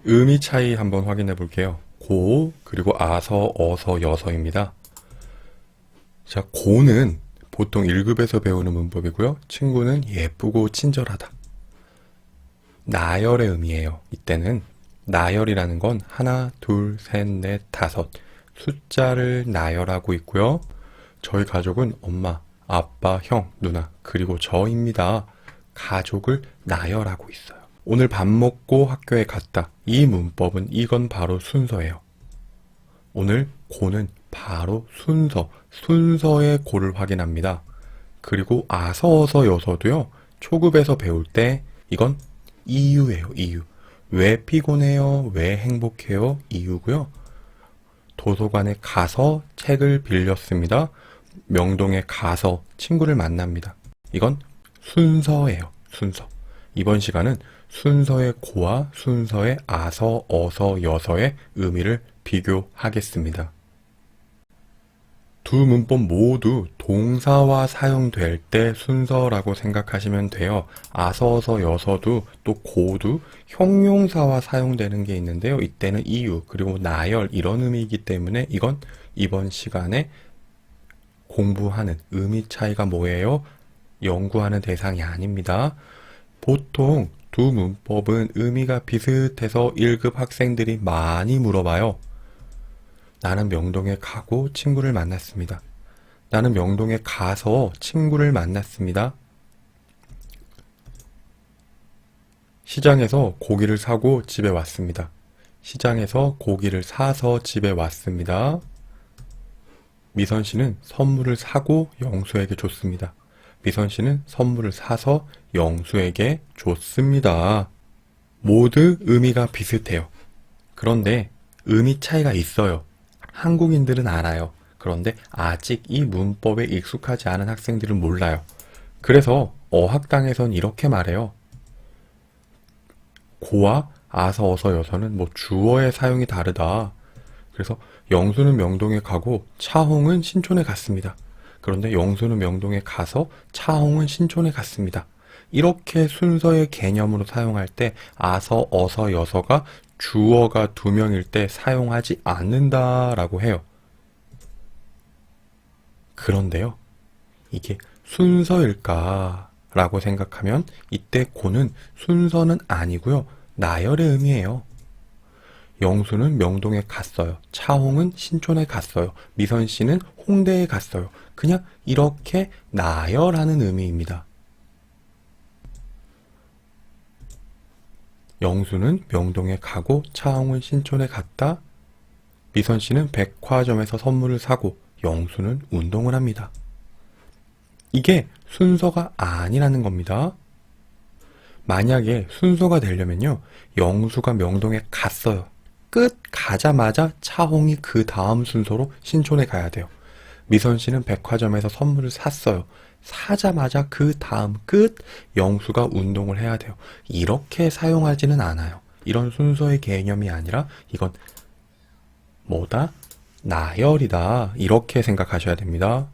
의미 차이 한번 확인해 볼게요. 고, 그리고 아서, 어서, 여서입니다. 자, 고는 보통 1급에서 배우는 문법이고요. 친구는 예쁘고 친절하다. 나열의 의미예요. 이때는 나열이라는 건 하나, 둘, 셋, 넷, 다섯 숫자를 나열하고 있고요. 저희 가족은 엄마, 아빠, 형, 누나, 그리고 저입니다. 가족을 나열하고 있어요. 오늘 밥 먹고 학교에 갔다. 이 문법은 이건 바로 순서예요. 오늘 고는 바로 순서의 고를 확인합니다. 그리고 아서, 어서, 여서도요. 초급에서 배울 때 이건 이유예요, 이유. 왜 피곤해요? 왜 행복해요? 이유고요. 도서관에 가서 책을 빌렸습니다. 명동에 가서 친구를 만납니다. 이건 순서예요, 순서. 이번 시간은 순서의 고와 순서의 아서, 어서, 여서의 의미를 비교하겠습니다. 두 문법 모두 동사와 사용될 때 순서라고 생각하시면 돼요. 아서, 어서, 여서도 또 고도 형용사와 사용되는 게 있는데요. 이때는 이유, 그리고 나열 이런 의미이기 때문에 이건 이번 시간에 공부하는 의미 차이가 뭐예요? 연구하는 대상이 아닙니다. 보통 두 문법은 의미가 비슷해서 1급 학생들이 많이 물어봐요. 나는 명동에 가고 친구를 만났습니다. 나는 명동에 가서 친구를 만났습니다. 시장에서 고기를 사고 집에 왔습니다. 시장에서 고기를 사서 집에 왔습니다. 미선 씨는 선물을 사고 영수에게 줬습니다. 미선 씨는 선물을 사서 영수에게 줬습니다. 모두 의미가 비슷해요. 그런데 의미 차이가 있어요. 한국인들은 알아요. 그런데 아직 이 문법에 익숙하지 않은 학생들은 몰라요. 그래서 어학당에선 이렇게 말해요. 고와 아서, 어서, 여서는 주어의 사용이 다르다. 그래서 영수는 명동에 가고 차홍은 신촌에 갔습니다. 그런데 영수는 명동에 가서 차홍은 신촌에 갔습니다. 이렇게 순서의 개념으로 사용할 때 아서, 어서, 여서가 주어가 두 명일 때 사용하지 않는다라고 해요. 그런데요, 이게 순서일까라고 생각하면 이때 고는 순서는 아니고요. 나열의 의미예요. 영수는 명동에 갔어요. 차홍은 신촌에 갔어요. 미선 씨는 홍대에 갔어요. 그냥 이렇게 나열하는 의미입니다. 영수는 명동에 가고 차홍은 신촌에 갔다. 미선 씨는 백화점에서 선물을 사고 영수는 운동을 합니다. 이게 순서가 아니라는 겁니다. 만약에 순서가 되려면요. 영수가 명동에 갔어요. 끝 가자마자 차홍이 그 다음 순서로 신촌에 가야 돼요. 미선 씨는 백화점에서 선물을 샀어요. 사자마자 그 다음 끝 영수가 운동을 해야 돼요. 이렇게 사용하지는 않아요. 이런 순서의 개념이 아니라 이건 뭐다? 나열이다. 이렇게 생각하셔야 됩니다.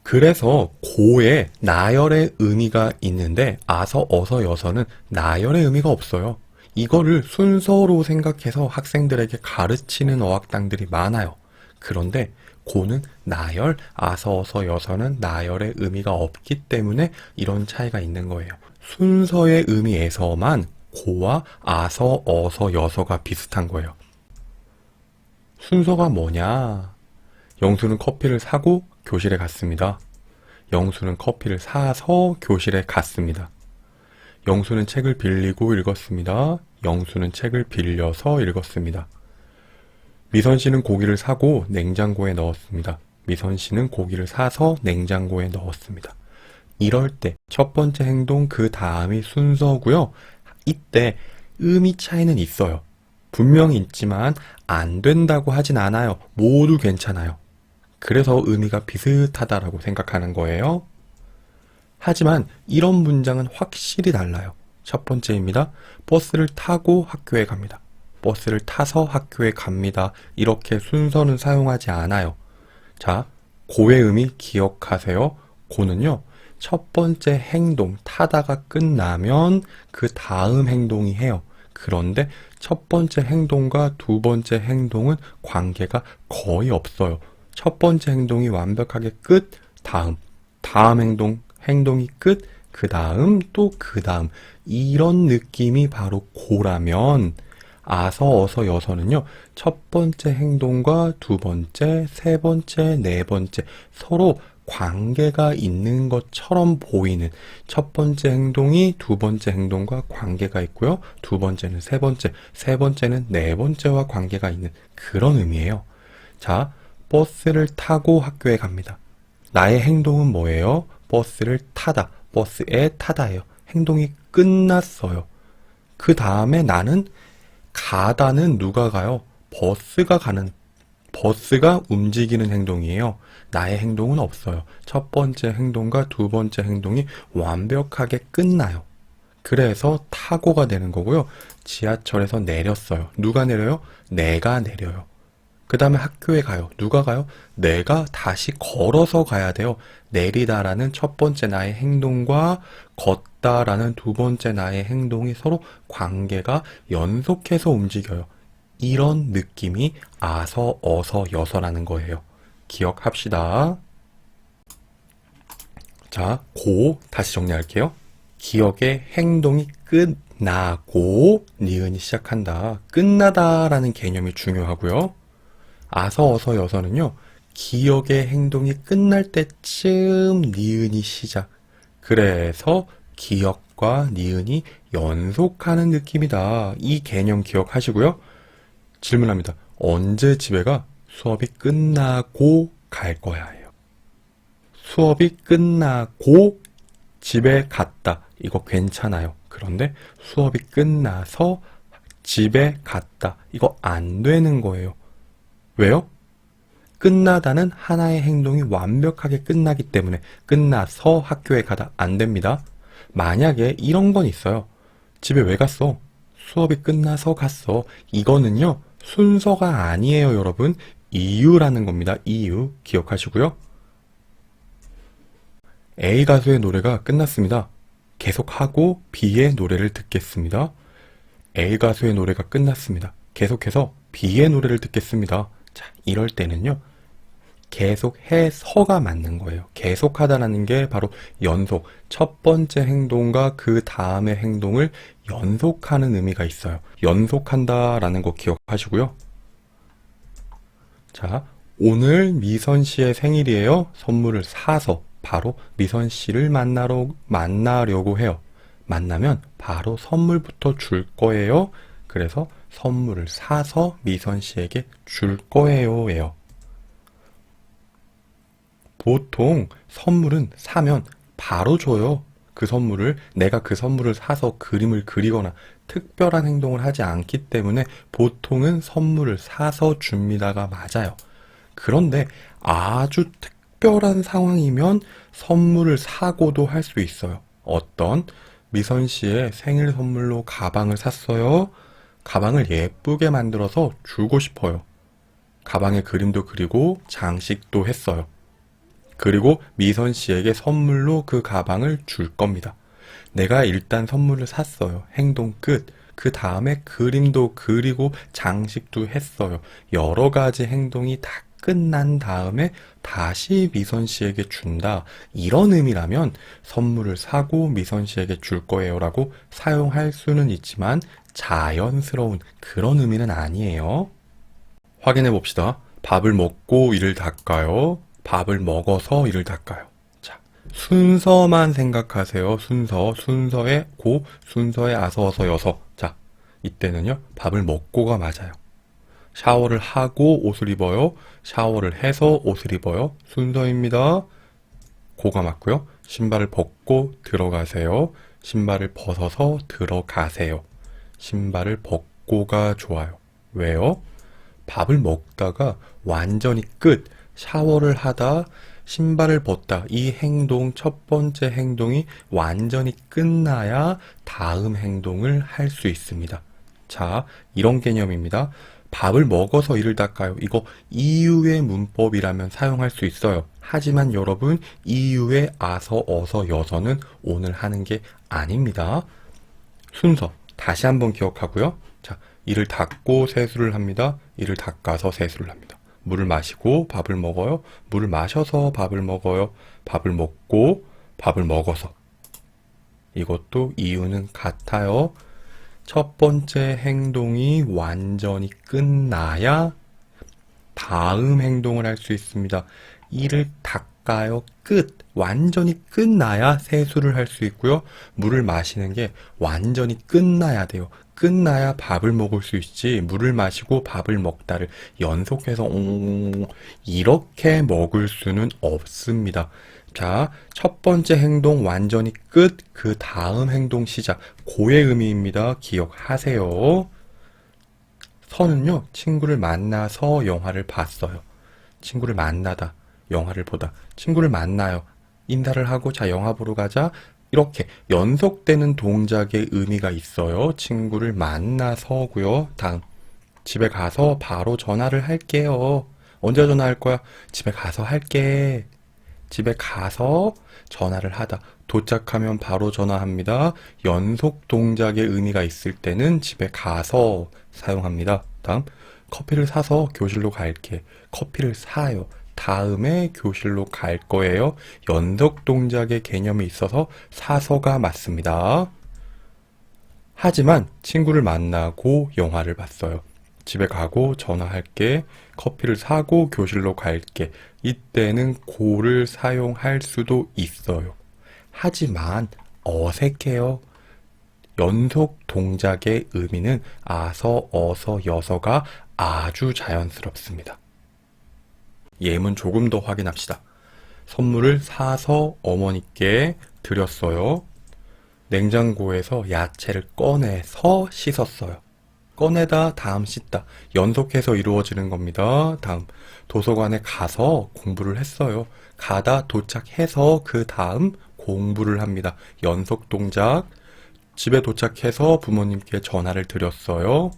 그래서 고에 나열의 의미가 있는데 아서, 어서, 여서는 나열의 의미가 없어요. 이거를 순서로 생각해서 학생들에게 가르치는 어학당들이 많아요. 그런데 고는 나열, 아서, 어서, 여서는 나열의 의미가 없기 때문에 이런 차이가 있는 거예요. 순서의 의미에서만 고와 아서, 어서, 여서가 비슷한 거예요. 순서가 뭐냐? 영수는 커피를 사고 교실에 갔습니다. 영수는 커피를 사서 교실에 갔습니다. 영수는 책을 빌리고 읽었습니다. 영수는 책을 빌려서 읽었습니다. 미선 씨는 고기를 사고 냉장고에 넣었습니다. 미선 씨는 고기를 사서 냉장고에 넣었습니다. 이럴 때 첫 번째 행동 그 다음이 순서고요. 이때 의미 차이는 있어요. 분명히 있지만 안 된다고 하진 않아요. 모두 괜찮아요. 그래서 의미가 비슷하다라고 생각하는 거예요. 하지만 이런 문장은 확실히 달라요. 첫 번째입니다. 버스를 타고 학교에 갑니다. 버스를 타서 학교에 갑니다. 이렇게 순서는 사용하지 않아요. 자, 고의 의미 기억하세요. 고는요, 첫 번째 행동 타다가 끝나면 그 다음 행동이 해요. 그런데 첫 번째 행동과 두 번째 행동은 관계가 거의 없어요. 첫 번째 행동이 완벽하게 끝, 다음 행동이 끝, 그 다음 또 그 다음. 이런 느낌이 바로 고라면 아서, 어서, 여서는요, 첫 번째 행동과 두 번째, 세 번째, 네 번째 서로 관계가 있는 것처럼 보이는 첫 번째 행동이 두 번째 행동과 관계가 있고요. 두 번째는 세 번째, 세 번째는 네 번째와 관계가 있는 그런 의미예요. 자, 버스를 타고 학교에 갑니다. 나의 행동은 뭐예요? 버스를 타다, 버스에 타다예요. 행동이 끝났어요. 그 다음에 나는 가다는 누가 가요? 버스가 움직이는 행동이에요. 나의 행동은 없어요. 첫 번째 행동과 두 번째 행동이 완벽하게 끝나요. 그래서 타고가 되는 거고요. 지하철에서 내렸어요. 누가 내려요? 내가 내려요. 그 다음에 학교에 가요. 누가 가요? 내가 다시 걸어서 가야 돼요. 내리다라는 첫 번째 나의 행동과 걷다라는 두 번째 나의 행동이 서로 관계가 연속해서 움직여요. 이런 느낌이 아서, 어서, 여서라는 거예요. 기억합시다. 자, 다시 정리할게요. 기억의 행동이 끝나고 니은이 시작한다. 끝나다라는 개념이 중요하고요. 아서, 어서, 여서는요. 기억의 행동이 끝날 때쯤 니은이 시작. 그래서 기억과 니은이 연속하는 느낌이다. 이 개념 기억하시고요. 질문합니다. 언제 집에 가? 수업이 끝나고 갈 거야 해요. 수업이 끝나고 집에 갔다. 이거 괜찮아요. 그런데 수업이 끝나서 집에 갔다. 이거 안 되는 거예요. 왜요? 끝나다는 하나의 행동이 완벽하게 끝나기 때문에 끝나서 학교에 가다 안 됩니다. 만약에 이런 건 있어요. 집에 왜 갔어? 수업이 끝나서 갔어. 이거는요. 순서가 아니에요, 여러분. 이유라는 겁니다. 이유. 기억하시고요. A 가수의 노래가 끝났습니다. 계속하고 B의 노래를 듣겠습니다. A 가수의 노래가 끝났습니다. 계속해서 B의 노래를 듣겠습니다. 자, 이럴 때는요. 계속해서가 맞는 거예요. 계속하다라는 게 바로 연속. 첫 번째 행동과 그 다음의 행동을 연속하는 의미가 있어요. 연속한다라는 거 기억하시고요. 자, 오늘 미선 씨의 생일이에요. 선물을 사서 바로 미선 씨를 만나려고 해요. 만나면 바로 선물부터 줄 거예요. 그래서 선물을 사서 미선 씨에게 줄 거예요. 보통 선물은 사면 바로 줘요. 내가 그 선물을 사서 그림을 그리거나 특별한 행동을 하지 않기 때문에 보통은 선물을 사서 줍니다가 맞아요. 그런데 아주 특별한 상황이면 선물을 사고도 할 수 있어요. 어떤? 미선 씨의 생일 선물로 가방을 샀어요. 가방을 예쁘게 만들어서 주고 싶어요. 가방에 그림도 그리고 장식도 했어요. 그리고 미선 씨에게 선물로 그 가방을 줄 겁니다. 내가 일단 선물을 샀어요. 행동 끝. 그 다음에 그림도 그리고 장식도 했어요. 여러 가지 행동이 다 끝난 다음에 다시 미선 씨에게 준다. 이런 의미라면 선물을 사고 미선 씨에게 줄 거예요 라고 사용할 수는 있지만 자연스러운 그런 의미는 아니에요. 확인해 봅시다. 밥을 먹고 이를 닦아요. 밥을 먹어서 이를 닦아요. 자, 순서만 생각하세요. 순서의 순서의 아서, 어서, 여서. 자, 이때는요, 밥을 먹고가 맞아요. 샤워를 하고 옷을 입어요. 샤워를 해서 옷을 입어요. 순서입니다. 고가 맞고요. 신발을 벗고 들어가세요. 신발을 벗어서 들어가세요. 신발을 벗고가 좋아요. 왜요? 밥을 먹다가 완전히 끝. 샤워를 하다, 신발을 벗다. 이 행동, 첫 번째 행동이 완전히 끝나야 다음 행동을 할 수 있습니다. 자, 이런 개념입니다. 밥을 먹어서 이를 닦아요. 이거 이유의 문법이라면 사용할 수 있어요. 하지만 여러분, 이유의 아서, 어서, 여서는 오늘 하는 게 아닙니다. 순서, 다시 한번 기억하고요. 자, 이를 닦고 세수를 합니다. 이를 닦아서 세수를 합니다. 물을 마시고 밥을 먹어요. 물을 마셔서 밥을 먹어요. 밥을 먹고 밥을 먹어서. 이것도 이유는 같아요. 첫 번째 행동이 완전히 끝나야 다음 행동을 할 수 있습니다. 이를 닦아요. 끝. 완전히 끝나야 세수를 할 수 있고요. 물을 마시는 게 완전히 끝나야 돼요. 끝나야 밥을 먹을 수 있지. 물을 마시고 밥을 먹다를 연속해서 이렇게 먹을 수는 없습니다. 자, 첫 번째 행동 완전히 끝. 그 다음 행동 시작. 고의 의미입니다. 기억하세요. 선은요, 친구를 만나서 영화를 봤어요. 친구를 만나다, 영화를 보다. 친구를 만나요. 인사를 하고, 자, 영화 보러 가자. 이렇게 연속되는 동작의 의미가 있어요. 친구를 만나서고요. 다음, 집에 가서 바로 전화를 할게요. 언제 전화할 거야? 집에 가서 할게. 집에 가서 전화를 하다. 도착하면 바로 전화합니다. 연속 동작의 의미가 있을 때는 집에 가서 사용합니다. 다음, 커피를 사서 교실로 갈게. 커피를 사요. 다음에 교실로 갈 거예요. 연속 동작의 개념이 있어서 사서가 맞습니다. 하지만 친구를 만나고 영화를 봤어요. 집에 가고 전화할게. 커피를 사고 교실로 갈게. 이때는 고를 사용할 수도 있어요. 하지만 어색해요. 연속 동작의 의미는 아서, 어서, 여서가 아주 자연스럽습니다. 예문 조금 더 확인합시다. 선물을 사서 어머니께 드렸어요. 냉장고에서 야채를 꺼내서 씻었어요. 꺼내다, 다음 씻다. 연속해서 이루어지는 겁니다. 다음, 도서관에 가서 공부를 했어요. 가다, 도착해서 그 다음 공부를 합니다. 연속 동작. 집에 도착해서 부모님께 전화를 드렸어요.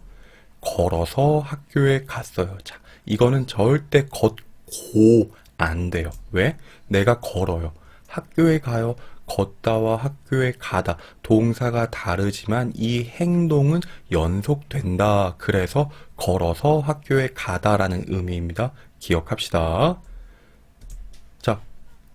걸어서 학교에 갔어요. 자, 이거는 절대 걷고 안 돼요. 왜? 내가 걸어요. 학교에 가요. 걷다와 학교에 가다. 동사가 다르지만 이 행동은 연속된다. 그래서 걸어서 학교에 가다라는 의미입니다. 기억합시다. 자,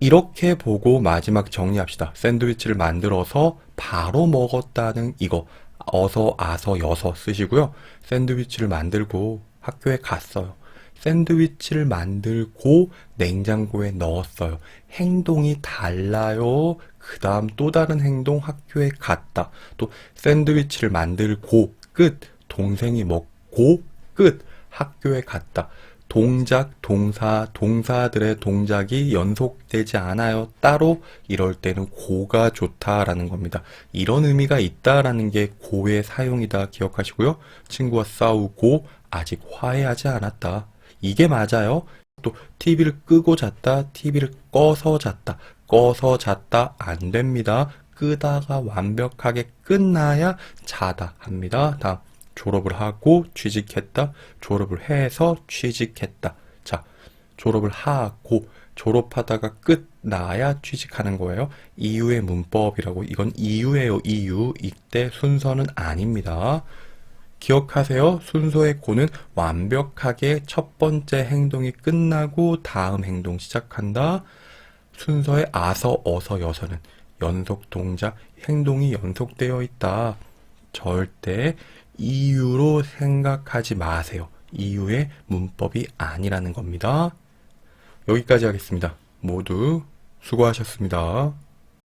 이렇게 보고 마지막 정리합시다. 샌드위치를 만들어서 바로 먹었다는 이거 어서, 아서, 여서 쓰시고요. 샌드위치를 만들고 학교에 갔어요. 샌드위치를 만들고 냉장고에 넣었어요. 행동이 달라요. 그 다음 또 다른 행동 학교에 갔다. 또 샌드위치를 만들고 끝. 동생이 먹고 끝. 학교에 갔다. 동작, 동사, 동사들의 동작이 연속되지 않아요. 따로 이럴 때는 고가 좋다라는 겁니다. 이런 의미가 있다라는 게 고의 사용이다 기억하시고요. 친구와 싸우고 아직 화해하지 않았다. 이게 맞아요. 또 TV를 끄고 잤다, TV를 꺼서 잤다. 꺼서 잤다 안 됩니다. 끄다가 완벽하게 끝나야 자다 합니다. 다음. 졸업을 하고 취직했다. 졸업을 해서 취직했다. 자, 졸업을 하고 졸업하다가 끝나야 취직하는 거예요. 이유의 문법이라고. 이건 이유예요. 이유. 이때 순서는 아닙니다. 기억하세요. 순서의 고는 완벽하게 첫 번째 행동이 끝나고 다음 행동 시작한다. 순서의 아서, 어서, 여서는 연속 동작, 행동이 연속되어 있다. 절대 이유로 생각하지 마세요. 이유의 문법이 아니라는 겁니다. 여기까지 하겠습니다. 모두 수고하셨습니다.